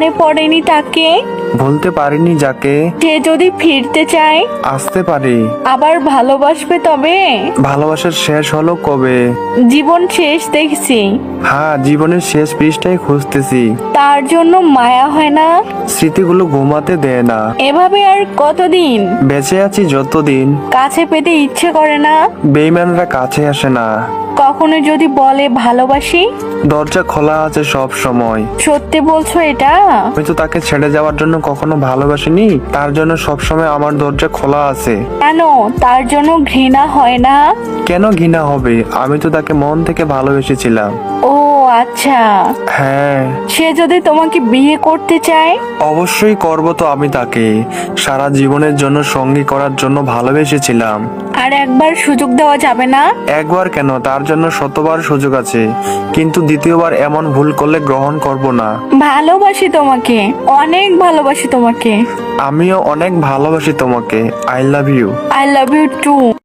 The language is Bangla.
মনে পড়েনি তাকে? বলতে পারিনি যাকে। সে যদি ফিরতে চায় আসতে পারি। আবার ভালোবাসবে তবে? ভালোবাসার শেষ হলো কবে? জীবন শেষ দেখছি, হ্যাঁ, জীবনের শেষ পৃষ্ঠায় খুঁজতেছি। তার জন্য মায়া হয় না? স্মৃতিগুলো ঘুমাতে দেয় না। এভাবে আর কতদিন? বেঁচে আছি যতদিন। কাছে পেতে ইচ্ছে করে না? বেইমানরা কাছে আসে না। কখনো যদি বলে ভালোবাসি? দরজা খোলা আছে সব সময়। সত্যি বলছো এটা? আমি তো তাকে ছেড়ে যাওয়ার জন্য কখনো ভালোবাসিনি, তার জন্য সবসময় আমার দরজা খোলা আছে। কেন, তার জন্য ঘৃণা হয় না? কেন ঘৃণা হবে? আমি তো তাকে মন থেকে ভালোবেসেছিলাম। ও আচ্ছা। হ্যাঁ। সে যদি তোমাকে বিয়ে করতে চায়? অবশ্যই করব তো, আমি তাকে সারা জীবনের জন্য সঙ্গী করার জন্য ভালোবেসেছিলাম। আর একবার সুযোগ দেওয়া যাবে না? একবার কেন, তার জন্য শতবার সুযোগ আছে, কিন্তু দ্বিতীয়বার এমন ভুল করলে গ্রহণ করব না। ভালোবাসি তোমাকে, অনেক ভালোবাসি তোমাকে। আমিও অনেক ভালোবাসি তোমাকে। I love you. I love you two.